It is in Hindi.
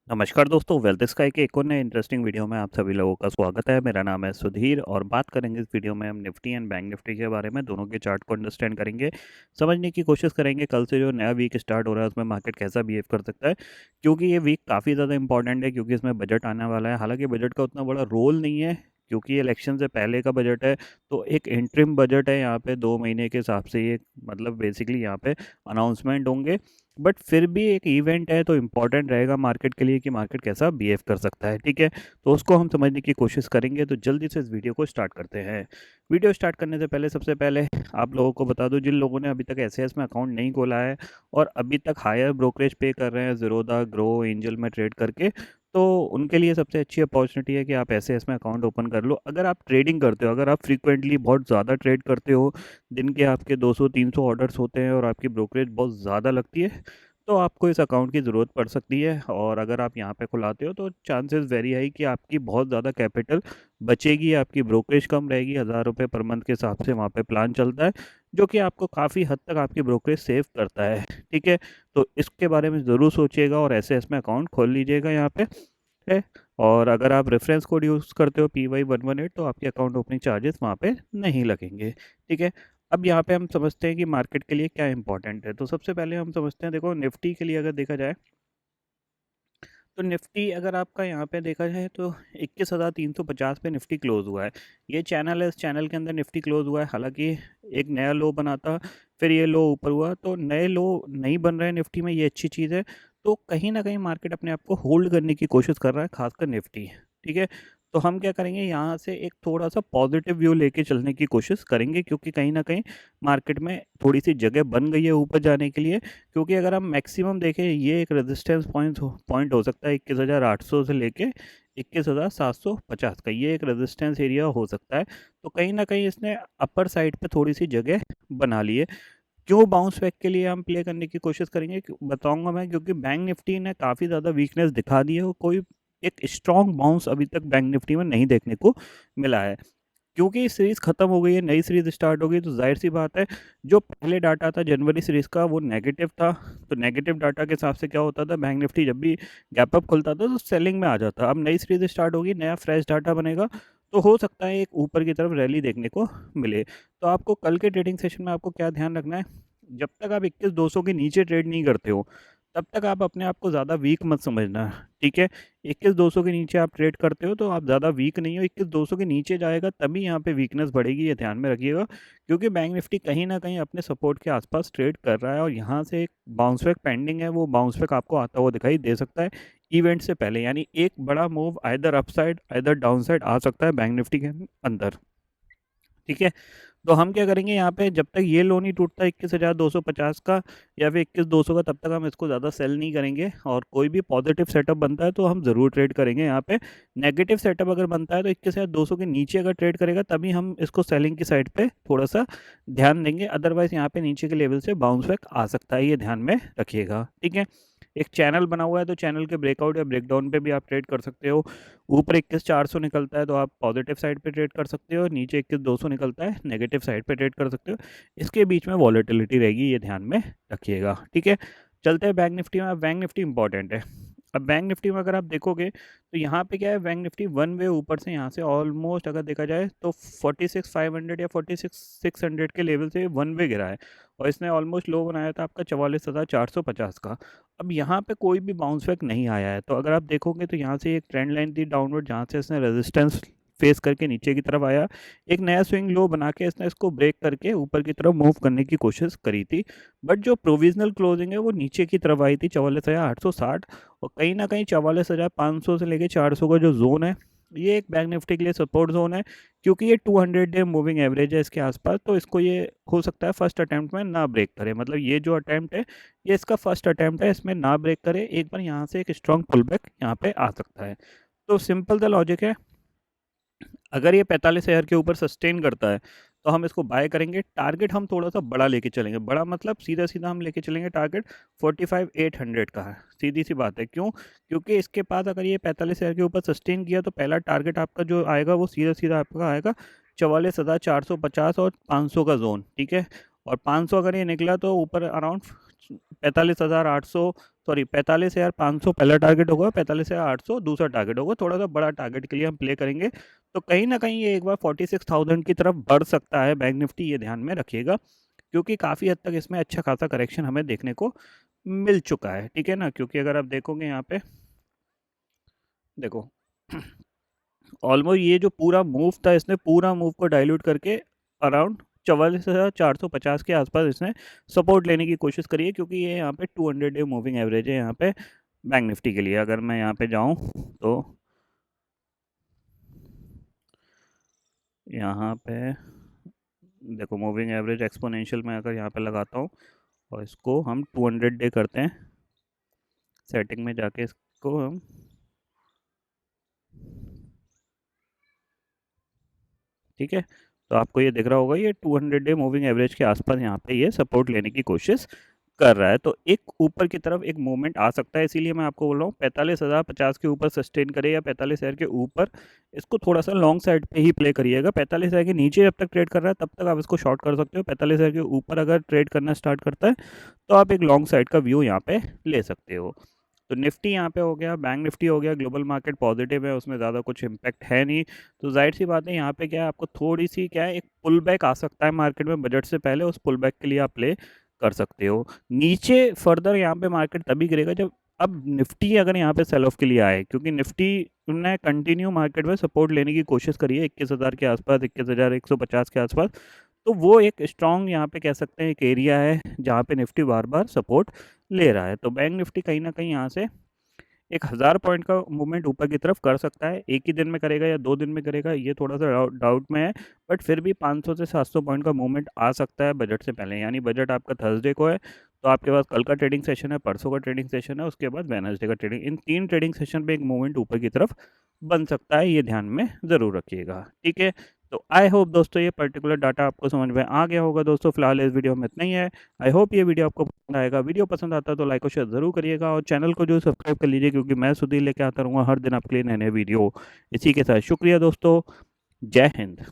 नमस्कार दोस्तों, वेल्थ स्काई के एक और नए इंटरेस्टिंग वीडियो में आप सभी लोगों का स्वागत है। मेरा नाम है सुधीर और बात करेंगे इस वीडियो में हम निफ्टी एंड बैंक निफ्टी के बारे में। दोनों के चार्ट को अंडरस्टैंड करेंगे, समझने की कोशिश करेंगे कल से जो नया वीक स्टार्ट हो रहा है उसमें मार्केट कैसा बिहेव कर सकता है। क्योंकि ये वीक काफ़ी ज़्यादा इंपॉर्टेंट है, क्योंकि इसमें बजट आने वाला है। हालांकि बजट का उतना बड़ा रोल नहीं है, क्योंकि इलेक्शन से पहले का बजट है, तो एक इंटरिम बजट है। यहाँ पे 2 महीने के हिसाब से ये मतलब बेसिकली यहाँ पे अनाउंसमेंट होंगे। बट फिर भी एक इवेंट है तो इम्पॉर्टेंट रहेगा मार्केट के लिए कि मार्केट कैसा बिहेव कर सकता है। ठीक है, तो उसको हम समझने की कोशिश करेंगे। तो जल्दी से इस वीडियो को स्टार्ट करते हैं। वीडियो स्टार्ट करने से पहले सबसे पहले आप लोगों को बता दूं, जिन लोगों ने अभी तक एसएएस में अकाउंट नहीं खोला है और अभी तक हायर ब्रोकरेज पे कर रहे हैं ज़ीरोधा, ग्रो, एंजल में ट्रेड करके, तो उनके लिए सबसे अच्छी अपॉर्चुनिटी है कि आप एसएएस में अकाउंट ओपन कर लो। अगर आप ट्रेडिंग करते हो, अगर आप फ्रीक्वेंटली बहुत ज़्यादा ट्रेड करते हो, दिन के आपके 200-300 ऑर्डर्स होते हैं और आपकी ब्रोकरेज बहुत ज़्यादा लगती है, तो आपको इस अकाउंट की ज़रूरत पड़ सकती है। और अगर आप यहाँ पे खुलाते हो तो चांसेस वेरी हाई कि आपकी बहुत ज़्यादा कैपिटल बचेगी, आपकी ब्रोकरेज कम रहेगी। 1000 रुपये पर मंथ के हिसाब से वहाँ पे प्लान चलता है, जो कि आपको काफ़ी हद तक आपकी ब्रोकरेज सेव करता है। ठीक है, तो इसके बारे में ज़रूर सोचिएगा और ऐसे इसमें अकाउंट खोल लीजिएगा यहाँ पे। है, और अगर आप रेफरेंस कोड यूज़ करते हो PY118, तो आपके अकाउंट ओपनिंग चार्जेस वहाँ पे नहीं लगेंगे। ठीक है, अब यहाँ पे हम समझते हैं कि मार्केट के लिए क्या इंपॉर्टेंट है। तो सबसे पहले हम समझते हैं, देखो निफ्टी के लिए अगर देखा जाए तो निफ्टी अगर आपका यहाँ पे देखा जाए तो 21,350 पे निफ्टी क्लोज हुआ है। ये चैनल है, इस चैनल के अंदर निफ्टी क्लोज हुआ है। हालांकि एक नया लो बना था, फिर ये लो ऊपर हुआ, तो नए लो नहीं बन रहे हैं निफ्टी में, ये अच्छी चीज़ है। तो कहीं ना कहीं मार्केट अपने आप को होल्ड करने की कोशिश कर रहा है, खासकर निफ्टी। ठीक है, तो हम क्या करेंगे, यहाँ से एक थोड़ा सा पॉजिटिव व्यू लेके चलने की कोशिश करेंगे, क्योंकि कहीं ना कहीं मार्केट में थोड़ी सी जगह बन गई है ऊपर जाने के लिए। क्योंकि अगर हम मैक्सिमम देखें, ये एक रेजिस्टेंस पॉइंट हो सकता है 21,800 से लेके 21,750 का, ये एक रेजिस्टेंस एरिया हो सकता है। तो कहीं ना कहीं इसने अपर साइड पे थोड़ी सी जगह बना ली है। क्यों बाउंस बैक के लिए हम प्ले करने की कोशिश करेंगे, बताऊंगा मैं। क्योंकि बैंक निफ्टी ने काफ़ी ज़्यादा वीकनेस दिखा दी है और कोई एक स्ट्रॉन्ग बाउंस अभी तक बैंक निफ्टी में नहीं देखने को मिला है। क्योंकि सीरीज़ ख़त्म हो गई है, नई सीरीज़ स्टार्ट हो गई, तो ज़ाहिर-सी बात है, जो पहले डाटा था जनवरी सीरीज़ का वो नेगेटिव था। तो नेगेटिव डाटा के हिसाब से क्या होता था, बैंक निफ्टी जब भी गैप अप खुलता था तो सेलिंग में आ जाता। अब नई सीरीज़ स्टार्ट होगी, नया फ्रेश डाटा बनेगा, तो हो सकता है एक ऊपर की तरफ रैली देखने को मिले। तो आपको कल के ट्रेडिंग सेशन में आपको क्या ध्यान रखना है, जब तक आप 21,200 के नीचे ट्रेड नहीं करते हो, तब तक आप अपने आप को ज़्यादा वीक मत समझना। ठीक है, 21,200 के नीचे आप ट्रेड करते हो तो आप ज़्यादा वीक नहीं हो। 21,200 के नीचे जाएगा तभी यहाँ पे वीकनेस बढ़ेगी, ये ध्यान में रखिएगा। क्योंकि बैंक निफ्टी कहीं ना कहीं अपने सपोर्ट के आसपास ट्रेड कर रहा है और यहाँ से एक बाउंस बैक पेंडिंग है, वो बाउंस बैक आपको आता हुआ दिखाई दे सकता है इवेंट से पहले। यानी एक बड़ा move either upside either downside आ सकता है बैंक निफ्टी के अंदर। ठीक है, तो हम क्या करेंगे यहाँ पे, जब तक ये लो नहीं टूटता 21,250 का या फिर 21,200 का, तब तक हम इसको ज़्यादा सेल नहीं करेंगे। और कोई भी पॉजिटिव सेटअप बनता है तो हम ज़रूर ट्रेड करेंगे यहाँ पे। नेगेटिव सेटअप अगर बनता है तो 21,200 के नीचे अगर ट्रेड करेगा तभी हम इसको सेलिंग की साइड पे थोड़ा सा ध्यान देंगे। अदरवाइज़ यहाँ पे नीचे के लेवल से बाउंस बैक आ सकता है, ये ध्यान में रखिएगा। ठीक है, एक चैनल बना हुआ है तो चैनल के ब्रेकआउट या ब्रेकडाउन पे भी आप ट्रेड कर सकते हो। ऊपर 21,400 निकलता है तो आप पॉजिटिव साइड पे ट्रेड कर सकते हो, नीचे 21,200 निकलता है नेगेटिव साइड पे ट्रेड कर सकते हो। इसके बीच में वॉलेटिलिटी रहेगी, ये ध्यान में रखिएगा। ठीक है, चलते हैं बैंक निफ्टी में। अब बैंक निफ्टी इंपॉर्टेंट है। अब बैंक निफ्टी में अगर आप देखोगे तो यहाँ पे क्या है, बैंक निफ्टी वन वे ऊपर से यहाँ से ऑलमोस्ट अगर देखा जाए तो 46,500 या 46,600 के लेवल से वन वे गिरा है। और इसने ऑलमोस्ट लो बनाया था आपका 44,450 का। अब यहाँ पे कोई भी बाउंस बैक नहीं आया है। तो अगर आप देखोगे तो यहाँ से एक ट्रेंड लाइन थी डाउनवर्ड, जहाँ से इसने रेजिस्टेंस फेस करके नीचे की तरफ आया, एक नया स्विंग लो बना के इसने इसको ब्रेक करके ऊपर की तरफ मूव करने की कोशिश करी थी। बट जो प्रोविजनल क्लोजिंग है वो नीचे की तरफ आई थी 44,860। और कहीं ना कहीं 44,500 से लेके 400 का जो जोन है, ये एक बैंक निफ्टी के लिए सपोर्ट जोन है। क्योंकि ये 200 डे मूविंग एवरेज है इसके आसपास, तो इसको ये हो सकता है फर्स्ट अटैम्प्ट में ना ब्रेक करे। मतलब ये जो अटैम्प्ट है, ये इसका फर्स्ट अटैम्प्ट है, इसमें ना ब्रेक करे, एक बार यहाँ से एक स्ट्रॉन्ग पुल बैक यहाँ पे आ सकता है। तो सिंपल द लॉजिक है, अगर ये 45,000 के ऊपर सस्टेन करता है तो हम इसको बाय करेंगे। टारगेट हम थोड़ा सा बड़ा लेके चलेंगे, बड़ा मतलब सीधा सीधा हम लेके चलेंगे टारगेट 45,800 का है। सीधी सी बात है, क्यों? क्योंकि इसके बाद अगर ये 45,000 के ऊपर सस्टेन किया तो पहला टारगेट आपका जो आएगा वो सीधा सीधा आपका आएगा 44,450 और 500 का जोन। ठीक है, और 500 अगर ये निकला तो ऊपर अराउंड 45,800 सॉरी 45,500 पहला टारगेट होगा, 45,800 दूसरा टारगेट होगा। थोड़ा सा बड़ा टारगेट के लिए हम प्ले करेंगे, तो कहीं ना कहीं ये एक बार 46,000 की तरफ बढ़ सकता है बैंक निफ्टी, ये ध्यान में रखिएगा, क्योंकि काफ़ी हद तक इसमें अच्छा खासा करेक्शन हमें देखने को मिल चुका है, ठीक है ना। क्योंकि अगर आप देखोगे यहाँ पे देखो ऑलमोस्ट ये जो पूरा मूव था, इसने पूरा मूव को डाइल्यूट करके अराउंड 44,450 के आसपास इसने सपोर्ट लेने की कोशिश करी है, क्योंकि ये यहाँ पे 200 डे मूविंग एवरेज है यहाँ पे बैंक निफ्टी के लिए। अगर मैं यहाँ पे जाऊँ तो यहाँ पे देखो मूविंग एवरेज एक्सपोनेंशियल में अगर यहाँ पे लगाता हूँ और इसको हम 200 डे करते हैं, सेटिंग में जाके इसको हम ठीक है, तो आपको ये दिख रहा होगा ये 200 डे मूविंग एवरेज के आसपास यहाँ पे ये सपोर्ट लेने की कोशिश कर रहा है। तो एक ऊपर की तरफ एक मूवमेंट आ सकता है, इसीलिए मैं आपको बोल रहा हूँ 45,050 के ऊपर सस्टेन करे या 45,000 के ऊपर इसको थोड़ा सा लॉन्ग साइड पे ही प्ले करिएगा। 45,000 के नीचे जब तक ट्रेड कर रहा है तब तक आप इसको शॉर्ट कर सकते हो। 45,000 के ऊपर अगर ट्रेड करना स्टार्ट करता है तो आप एक लॉन्ग साइड का व्यू यहाँ पे ले सकते हो। तो निफ्टी यहाँ पे हो गया, बैंक निफ्टी हो गया, ग्लोबल मार्केट पॉजिटिव है, उसमें ज़्यादा कुछ इम्पैक्ट है नहीं। तो जाहिर सी बात है यहाँ पे क्या है, आपको थोड़ी सी क्या है एक पुल बैक आ सकता है मार्केट में बजट से पहले, उस पुल बैक के लिए आप प्ले कर सकते हो। नीचे फर्दर यहाँ पे मार्केट तभी गिरेगा जब अब निफ्टी अगर यहाँ पे सेल ऑफ के लिए आए, क्योंकि निफ्टी ने कंटिन्यू मार्केट में सपोर्ट लेने की कोशिश करी है 21,000 के आसपास, 21,150 के आसपास। तो वो एक स्ट्रॉन्ग यहाँ पे कह सकते हैं एक एरिया है जहाँ पे निफ्टी बार बार सपोर्ट ले रहा है। तो बैंक निफ्टी कहीं ना कहीं यहाँ से 1,000 पॉइंट का मूवमेंट ऊपर की तरफ कर सकता है। एक ही दिन में करेगा या 2 दिन में करेगा ये थोड़ा सा डाउट में है, बट फिर भी 500 से 700 पॉइंट का मूवमेंट आ सकता है बजट से पहले। यानी बजट आपका थर्सडे को है, तो आपके पास कल का ट्रेडिंग सेशन है, परसों का ट्रेडिंग सेशन है, उसके बाद वेडनेसडे का ट्रेडिंग, इन 3 ट्रेडिंग सेशन पे एक मूवमेंट ऊपर की तरफ बन सकता है, ये ध्यान में ज़रूर रखिएगा, ठीक है। तो आई होप दोस्तों ये पर्टिकुलर डाटा आपको समझ में आ गया होगा। दोस्तों फिलहाल इस वीडियो में इतना ही है। आई होप ये वीडियो आपको पसंद आएगा। वीडियो पसंद आता है तो लाइक और शेयर ज़रूर करिएगा, और चैनल को जो सब्सक्राइब कर लीजिए, क्योंकि मैं सुधीर लेके आता रहूँगा हर दिन आपके लिए नए नए वीडियो। इसी के साथ शुक्रिया दोस्तों, जय हिंद।